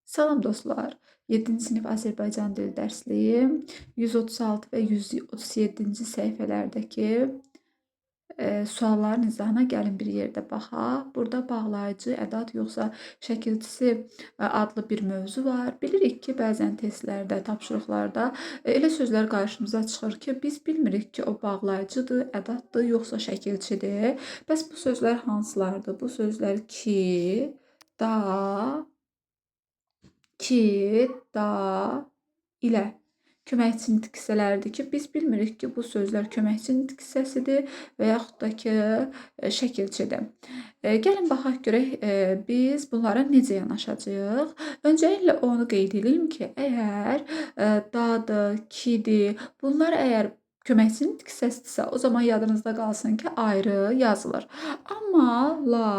Salam dostlar. 7-ci sinif Azərbaycan dili dərsliyim. 136 və 137-ci səhifələrdəki sualların izahına gəlin bir yerdə baxaq. Burada bağlayıcı ədat yoxsa şəkilçisi adlı bir mövzu var. Bilirik ki, bəzən testlərdə, tapşırıqlarda elə sözlər qarşımıza çıxır ki, biz bilmirik ki, o bağlayıcıdır, ədatdır, yoxsa şəkilçidir. Bəs bu sözlər hansılardır? Bu sözlər ki, da ilə köməkçi nitq hissələridir ki, biz bilmirik ki, bu sözlər köməkçi nitq hissəsidir və yaxud da ki, şəkilçidir. Gəlin baxaq görək biz bunlara necə yanaşacağıq. Öncəliklə onu qeyd edeyim ki, əgər dadır, kidir, bunlar əgər köməkçi nitq hissəsidirsə, o zaman yadınızda qalsın ki, ayrı yazılır. Amma la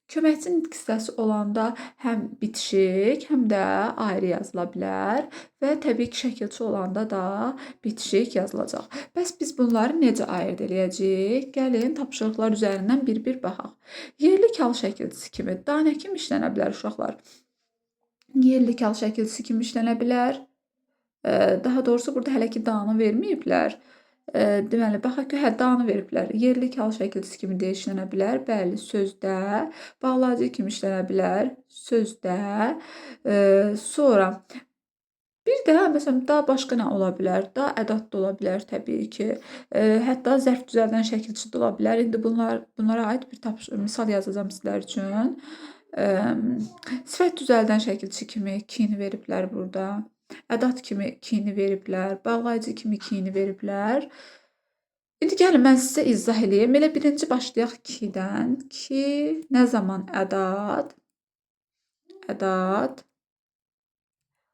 köməkçi nitq hissəsi olanda həm bitişik, həm də ayrı yazıla bilər və təbii ki, şəkilçi olanda da bitişik yazılacaq. Bəs biz bunları necə ayırd eləyəcəyik? Gəlin tapşırıqlar üzərindən bir-bir baxaq. Yerli kal şəkilçisi kimi da nə kimi işlənə bilər uşaqlar? Yerli kal şəkilçisi kimi işlənə bilər. Daha doğrusu burada hələ ki da-nı verməyiblər. Deməli, baxaq ki, da-nı veriblər. Yerli kal şəkilçisi kimi də işlənə bilər. Bəli, sözdə. Bağlayıcı kimi işlənə bilər. Sözdə. Sonra bir də məsələn da başqa nə ola bilər? Da ədat da ola bilər təbii ki. Hətta zərf düzəldən şəkilçi də ola bilər. İndi bunlara aid bir misal yazacağam sizlər üçün. Sifət düzəldən şəkilçi kimi kini veriblər burada. Ədat kimi kini veriblər. Bağlayıcı kimi kini veriblər. İndi gəlin mən sizə izah eləyim. Elə birinci başlayaq kidən. Ki nə zaman ədat,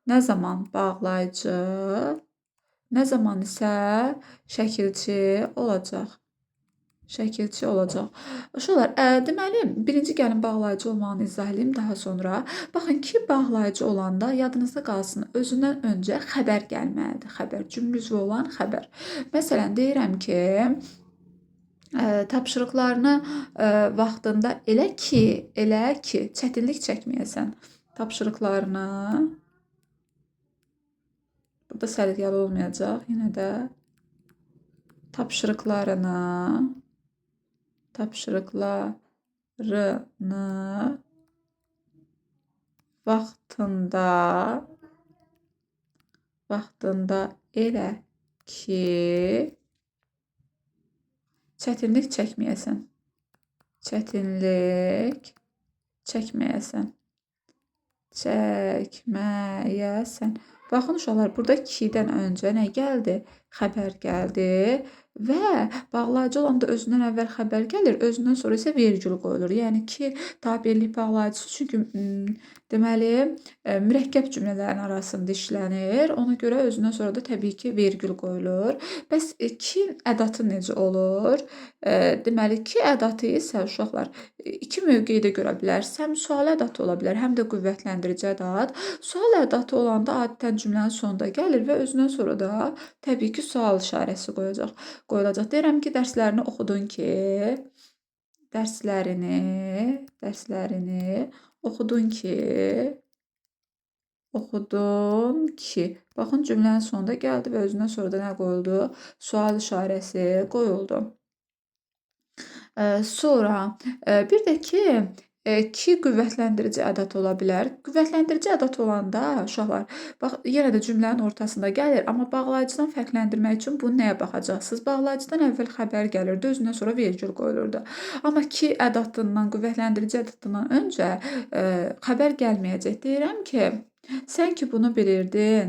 nə zaman bağlayıcı, nə zaman isə şəkilçi olacaq. Uşaqlar, deməli, birinci gəlin bağlayıcı olmağını izah edeyim daha sonra. Baxın ki, bağlayıcı olanda yadınızda qalsın, özündən öncə xəbər gəlməlidir. Xəbər, cümlə üzvü olan xəbər. Məsələn, deyirəm ki, tapşırıqlarını vaxtında elə ki, çətinlik çəkməyəsən. Tapşırıqlarını, burada səliqəli olmayacaq, yenə də tapşırıqlarını vaxtında elə ki, çətinlik çəkməyəsən. Baxın uşaqlar, burada kidən öncə nə gəldi? Xəbər gəldi və bağlayıcı olanda özündən əvvəl xəbər gəlir, özündən sonra isə vergül qoyulur. Yəni ki, tabirlik bağlayıcısı çünki deməli, mürəkkəb cümlələrin arasında işlənir. Ona görə özündən sonra da təbii ki, vergül qoyulur. Bəs ki ədatı necə olur? Deməli, ki ədatı isə uşaqlar iki mövqedə görə bilərsiniz. Həm sual ədatı ola bilər, həm də qüvvətləndirici ədat. Sual ədatı olanda adətən cümlənin sonunda gəlir və özündən sonra da təbii ki, sual işarəsi qoyulacaq. Deyirəm ki, dərslərini oxudun ki. Baxın, cümlənin sonunda gəldi və özündən sonra da nə qoyuldu? Sual işarəsi qoyuldu. Sonra bir də ki qüvvətləndirici ədat ola bilər. Qüvvətləndirici ədat olanda uşaqlar, bax yenə də cümlənin ortasında gəlir, amma bağlayıcıdan fərqləndirmək üçün bunu nəyə baxacaqsınız? Bağlayıcıdan əvvəl xəbər gəlirdi, özündən sonra vergül qoyulurdu. Amma ki ədatından, qüvvətləndirici ədatından öncə xəbər gəlməyəcək. Deyirəm ki, sən ki bunu bilirdin.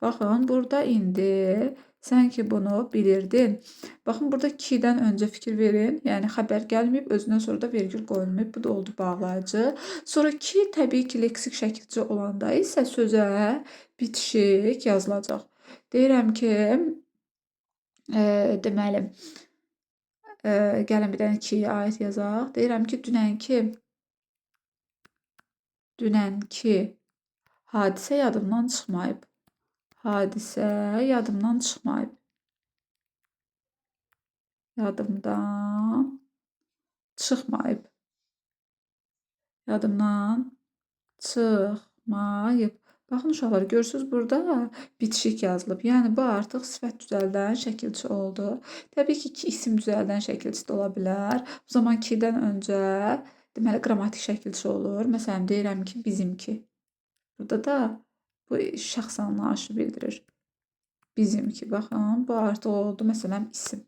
Baxın, burada indi sən ki bunu bilirdin. Baxın, burada kidən öncə fikir verin. Yəni, xəbər gəlməyib, özündən sonra da vergül qoyulmayıb. Bu da oldu bağlayıcı. Sonra ki, təbii ki, leksik şəkilçi olanda isə sözə bitişik yazılacaq. Deyirəm ki, deməli, gəlin bir dənə kiyə aid yazaq. Deyirəm ki, dünənki hadisə yadımdan çıxmayıb. Çıxmayıb. Yadımdan çıxmayıb. Baxın uşaqlar, görürsüz burada bitişik yazılıb. Yəni bu artıq sifət düzəldən şəkilçi oldu. Təbii ki, isim düzəldən şəkilçi də ola bilər. O zaman ki-dən öncə deməli qrammatik şəkilçi olur. Məsələn, deyirəm ki, bizimki. Burada da bu şəxs anlayışı bildirir. Bizimki. Baxın, bu artıq oldu məsələn isim.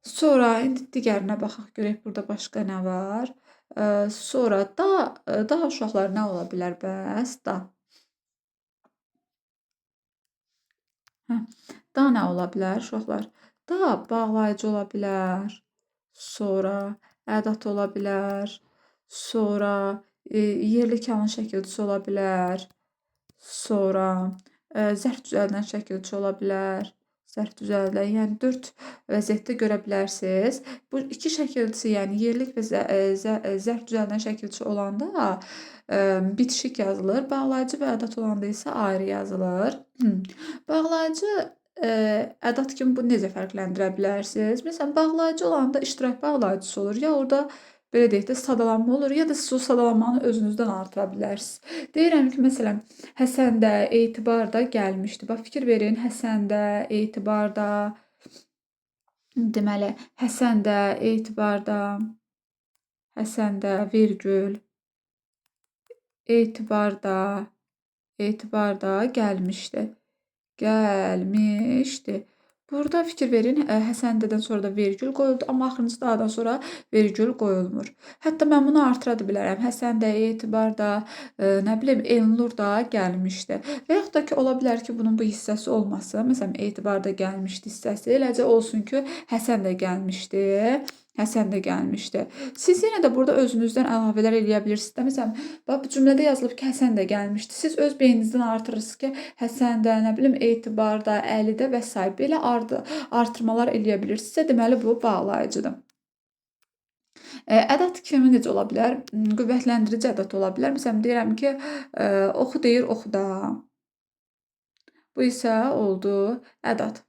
Sonra indi digərinə baxaq görək burada başqa nə var. Sonra da uşaqlar nə ola bilər bəs? Da. Da nə ola bilər uşaqlar? Da bağlayıcı ola bilər. Sonra ədat ola bilər. Sonra yerli kalın şəkilçisi ola bilər. Sonra zərf düzəldən şəkilçi ola bilər. Zərf düzəldən, yəni 4 vəziyyətdə görə bilərsiniz. Bu iki şəkilçi, yəni yerlik və zərf düzəldən şəkilçi olanda bitişik yazılır. Bağlayıcı və ədat olanda isə ayrı yazılır. Bağlayıcı ədat kimi bunu necə fərqləndirə bilərsiniz? Məsələn, bağlayıcı olanda iştirak bağlayıcısı olur. Ya orada belə deyək də sadalanma olur, ya da siz o sadalanmanı özünüzdən artıra bilərsiniz. Deyirəm ki, məsələn, Həsəndə, Etibarda gəlmişdi. Bax, fikir verin, Həsəndə, Etibarda, deməli, Həsəndə, virgül, Etibarda gəlmişdi. Burada fikir verin, Həsəndədən sonra da vergül qoyuldu, amma axırıncı da'dan sonra vergül qoyulmur. Hətta mən bunu artıra da bilərəm. Həsəndə, Etibarda, nə bilim, Elnurda gəlmişdi. Və yaxud da ki, ola bilər ki, bunun bu hissəsi olmasın. Məsələn, Etibarda gəlmişdi hissəsi. Eləcə olsun ki, Həsən də gəlmişdi. Siz yenə də burada özünüzdən əlavələr eləyə bilirsiniz. Məsələn, bax bu cümlədə yazılıb ki, Həsən də gəlmişdi. Siz öz beyninizdən artırırsınız ki, Həsən də, nə bilim, Etibarda, Əlidə və s. belə artırmalar eləyə bilirsinizsə, deməli bu bağlayıcıdır. Ədat kimi necə ola bilər? Qüvvətləndirici ədat ola bilər. Məsələn, deyirəm ki, oxu deyir, oxuda. Bu isə oldu ədat.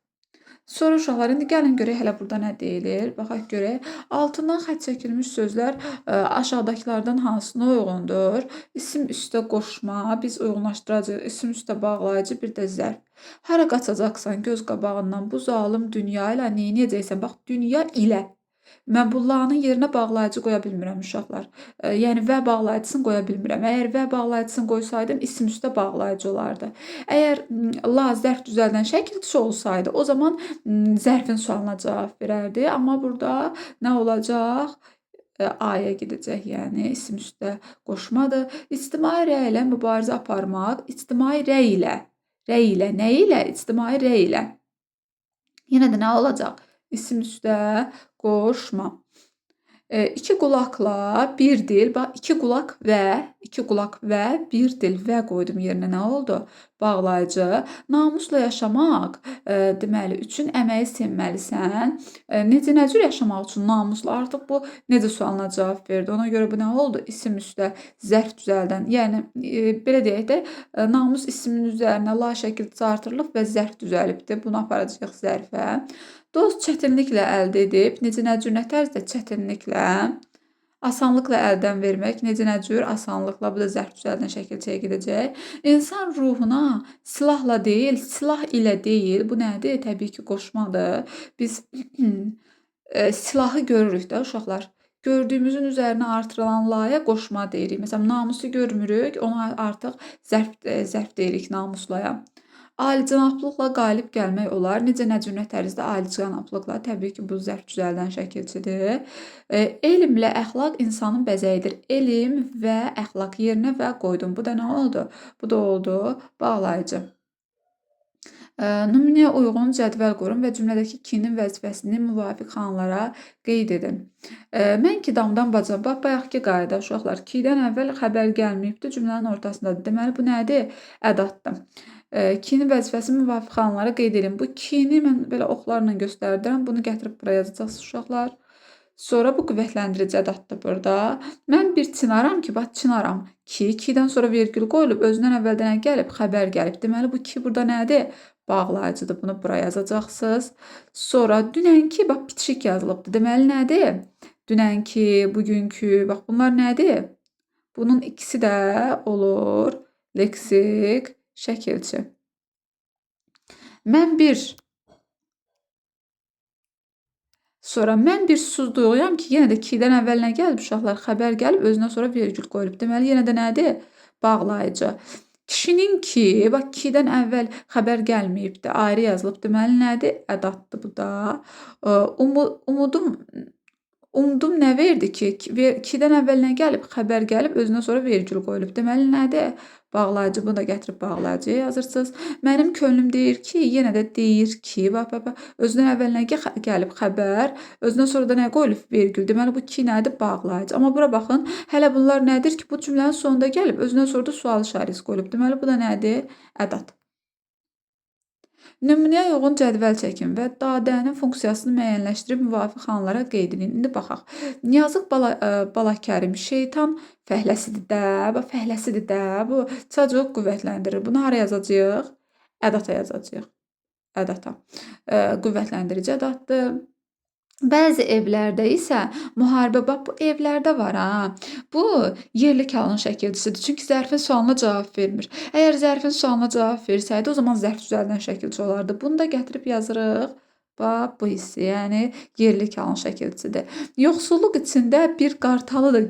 Sonra uşaqlar, indi gəlin görək hələ burada nə deyilir. Baxaq görək. Altından xətt çəkilmiş sözlər aşağıdakılardan hansına uyğundur? İsim üstə qoşma, biz uyğunlaşdıracağıq. İsim üstə bağlayıcı, bir də zərf. Hara qaçacaqsan göz qabağından bu zalım dünya ilə neyniyəcəksən? Bax, dünya ilə. Mən bu la-nın yerinə bağlayıcı qoya bilmirəm uşaqlar. Yəni və bağlayıcısını qoya bilmirəm. Əgər və bağlayıcısını qoysaydım, isim üstə bağlayıcı olardı. Əgər la zərf düzəldən şəkilçisi olsaydı, o zaman zərfin sualına cavab verərdi. Amma burada nə olacaq? A-ya gedəcək, yəni isim üstə qoşmadır. İctimai rəy ilə mübarizə aparmaq, ictimai rəy ilə. Rəy ilə, nə ilə? İctimai rəy ilə. Yenə də nə olacaq? İsim üstə qoşma. İki qulaqla bir dil, bax, iki qulaq və bir dil və qoydum yerinə, nə oldu? Bağlayıcı. Namusla yaşamaq, deməli, üçün əməyi sevməlisən. Nə cür yaşamaq üçün namusla? Artıq bu necə sualına cavab verdi. Ona görə bu nə oldu? İsim üstə zərf düzəldən. Yəni, belə deyək də, namus isminin üzərinə la şəkilçisi artırılıb və zərf düzəlibdir. Bunu aparacağıq zərfə. Dost çətinliklə əldə edib, nə cür, nə tərzdə çətinliklə, asanlıqla əldən vermək, nə cür, asanlıqla, bu da zərf düzəldən şəkilçiyə gedəcək. İnsan ruhuna silahla deyil, silah ilə deyil, bu nədir? Təbii ki, qoşmadır. Biz silahı görürük də uşaqlar. Gördüyümüzün üzərinə artırılan laya qoşma deyirik. Məsələn, namusu görmürük, ona artıq zərf deyirik namuslaya. Alicənablıqla qalib gəlmək olar. Necə, nə cür, nə tərzdə alicənablıqla? Təbii ki, bu zərf düzəldən şəkilçidir. Elmlə əxlaq insanın bəzəyidir. Elm və əxlaq yerinə və qoydum. Bu da nə oldu? Bu da oldu bağlayıcı. Nümunəyə uyğun cədvəl qurun və cümlədəki kinin vəzifəsini müvafiq xanlara qeyd edin. Mən ki damdan bacam. Bax, bayaqki qayda uşaqlar. Kidən əvvəl xəbər gəlməyibdir, cümlənin ortasındadır. Deməli, bu nədir? Ədatdır. Kinin vəzifəsi müvafiq xanlara qeyd edin. Bu kini mən belə oxlarla göstərdirəm. Bunu gətirib buraya yazacaqsınız uşaqlar. Sonra bu qüvvətləndirici ədatdır burada. Mən bir çinaram ki, bax, çinaram. Kidən sonra vergül qoyulub, özündən əvvəldən gəlib, xəbər gəlib. Deməli, bu ki burada nədir? Bağlayıcıdır. Bunu buraya yazacaqsınız. Sonra dünənki, bax, bitişik yazılıbdır. Deməli, nədir? dünənki, bugünkü. Bax bunlar nədir? Bunun ikisi də olur leksik şəkilçi. Mən bir Sonra mən bir susuz duyğuyam ki, yenə də ki-dən əvvəl nə gəlib uşaqlar? Xəbər gəlib, özünə sonra vergül qoyulub. Deməli, yenə də nədir? Bağlayıcı. Kişinin ki, bax ki-dən əvvəl xəbər gəlməyibdi, ayrı yazılıb. Deməli, nədir? Ədatdır bu da. Umudum nə verdi ki, ki-dən əvvəl nə gəlib? Xəbər gəlib, özünə sonra vergül qoyulub. Deməli, nədir? Bağlayıcı. Bunu da gətirib bağlayıcıya yazırsınız. Mənim könlüm deyir ki, yenə də deyir ki, bax. Özündən əvvəl nə gəlib xəbər, özündən sonra da nə qoyulub? Vergül. Deməli, bu ki nədir? Bağlayıcı. Amma bura baxın, hələ bunlar nədir ki, bu cümlənin sonunda gəlib, özündən sonra da sual işarəsi qoyulub. Deməli, bu da nədir? Ədat. Nümunəyə uyğun cədvəl çəkin və dadənin funksiyasını müəyyənləşdirib müvafiq xanlara qeyd edin. İndi baxaq. Yazıq bala Kərim, şeytan fəhləsidir də, bax fəhləsidir də. Bu çox qüvvətləndirir. Bunu hara yazacağıq? Ədata yazacağıq. Ədata. Qüvvətləndirici ədatdır. Bəzi evlərdə isə müharibə, bax bu evlərdə var ha. Bu yerli kalın şəkilçisidir. Çünki zərfin sualına cavab vermir. Əgər zərfin sualına cavab versəydi, o zaman zərf düzəldən şəkilçi olardı. Bunu da gətirib yazırıq. Bax bu hissi, yəni yerli kalın şəkilçisidir. Yoxsulluq içində bir qartalı da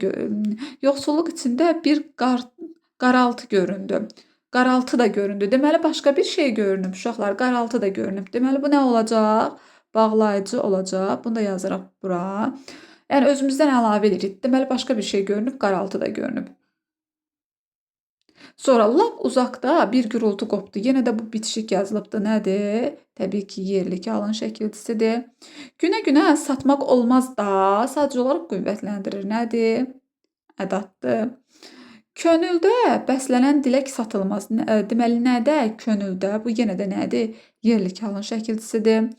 yoxsulluq içində bir qaraltı göründü. Qaraltı da göründü. Deməli başqa bir şey görünüb uşaqlar. Qaraltı da görünüb. Deməli bu nə olacaq? Bağlayıcı olacaq. Bunu da yazırıq bura. Yəni özümüzdən əlavə edirik. Deməli başqa bir şey görünüb, qaraltı da görünüb. Sonra lap uzaqda bir gürültü qopdu. Yenə də bu bitişik yazılıbdı. Nədir? Təbii ki, yerli kalın şəkilçisidir. Günə-günə satmaq olmaz da, sadəcə olaraq qüvvətləndirir. Nədir? Ədatdır. Könüldə bəslənən dilək satılmaz. Deməli nədə? Könüldə. Bu yenə də nədir? Yerli kalın şəkilçisidir.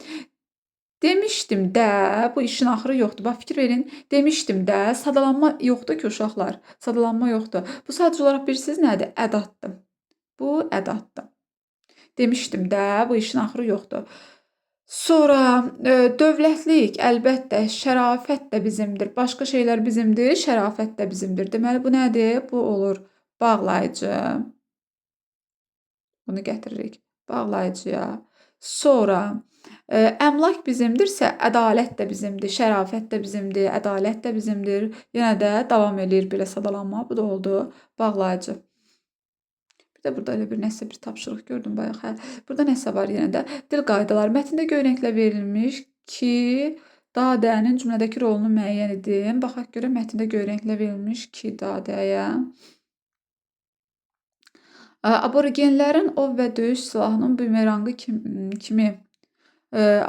Demişdim də, bu işin axırı yoxdur. Bax fikir verin. Demişdim də, sadalanma yoxdur ki uşaqlar. Sadalanma yoxdur. Bu sadəcə olaraq bilirsiniz nədir? Ədatdır. Bu ədatdır. Demişdim də, bu işin axırı yoxdur. Sonra dövlətlik, əlbəttə, şərafət də bizimdir. Başqa şeylər bizimdir, şərafət də bizimdir. Deməli bu nədir? Bu olur bağlayıcı. Bunu gətiririk bağlayıcıya. Sonra əmlak bizimdirsə, ədalət də bizimdir, şərafət də bizimdir, ədalət də bizimdir. Yenə də davam eləyir belə sadalanma. Bu da oldu bağlayıcı. Bir də burada elə bir nəsə bir tapşırıq gördüm bayaq. Hə, burada nəsə var yenə də. Dil qaydaları. Mətndə göy rənglə verilmiş ki, dadənin cümlədəki rolunu müəyyən edin. Baxaq görə mətndə göy rənglə verilmiş ki, dadəyə. Aborigenlərin ov və döyüş silahının bumeranqı kimi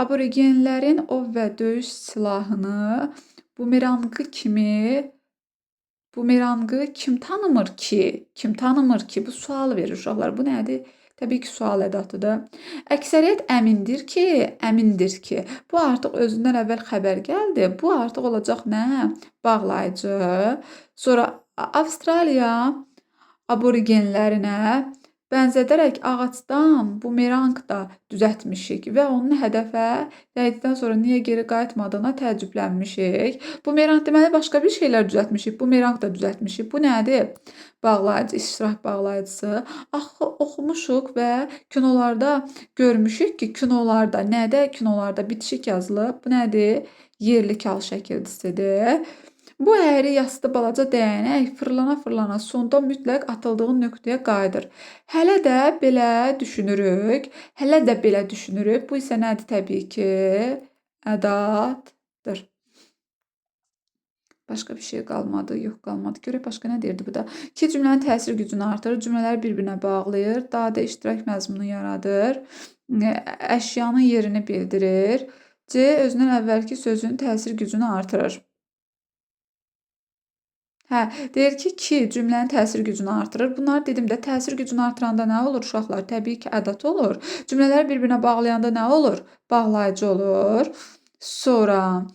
aborigenlərin ov və döyüş silahını bumeranqı kim tanımır ki? Kim tanımır ki? Bu sual verir uşaqlar. Bu nədir? Təbii ki, sual ədatıdır. Əksəriyyət əmindir ki. Bu artıq özündən əvvəl xəbər gəldi. Bu artıq olacaq nə? Bağlayıcı. Sonra Avstraliya aborigenlərinə bənzədərək ağacdan bumeranq da düzəltmişik və onun hədəfə dəydikdən sonra niyə geri qayıtmadığına təəccüblənmişik. Bumeranq deməli başqa bir şeylər düzəltmişik. Bumeranq da düzəltmişik. Bu nədir? Bağlayıcı, iştirak bağlayıcısı. Axı oxumuşuq və kinolarda görmüşük ki, kinolarda nədə? Kinolarda bitişik yazılıb. Bu nədir? Yerli kal şəkilçisidir. Bu əyri yassı balaca dəyənək fırlana sonda mütləq atıldığın nöqtəyə qayıdır. Hələ də belə düşünürük. Bu isə nədir? Təbii ki, ədatdır. Başqa bir şey qalmadı. Yox, qalmadı. Görək başqa nə deyirdi bu da? Ki, cümlənin təsir gücünü artırır, cümlələri bir-birinə bağlayır, dadə iştirak məzmunu yaradır, əşyanın yerini bildirir, C, özündən əvvəlki sözün təsir gücünü artırır. Hə, deyir ki, cümlənin təsir gücünü artırır. Bunları dedim də, təsir gücünü artıranda nə olur uşaqlar? Təbii ki, ədat olur. Cümlələri bir-birinə bağlayanda nə olur? Bağlayıcı olur. Sonra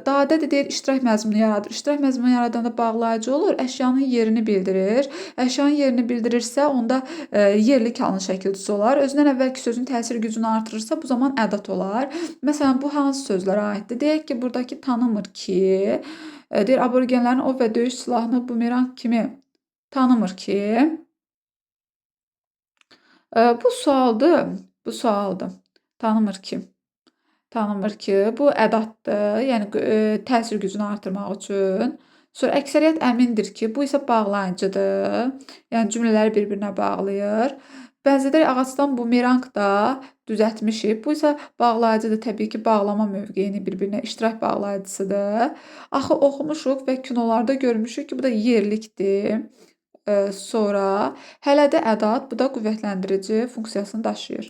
dadə də deyir iştirak məzmunu yaradır. İştirak məzmunu yaradanda bağlayıcı olur, əşyanın yerini bildirir. Əşyanın yerini bildirirsə, onda yerli kalın şəkilçisi olar. Özündən əvvəlki sözün təsir gücünü artırırsa, bu zaman ədat olar. Məsələn, bu hansı sözlərə aiddir? Deyək ki, buradakı tanımır ki, deyir aborigenlərin ov və döyüş silahını bumeranq kimi tanımır ki. Bu sualdır. Bu sualdır. Tanımır ki. Tanımır ki. Bu ədatdır. Yəni təsir gücünü artırmaq üçün. Sonra əksəriyyət əmindir ki, bu isə bağlayıcıdır. Yəni cümlələri bir-birinə bağlayır. Bəzədə ağacdan bumeranq da düzəltmişik. Bu isə bağlayıcıdır. Təbii ki, bağlama mövqeyini bir-birinə iştirak bağlayıcısıdır. Axı oxumuşuq və kinolarda görmüşük ki, bu da yerlikdir. Sonra hələ də ədat, bu da qüvvətləndirici funksiyasını daşıyır.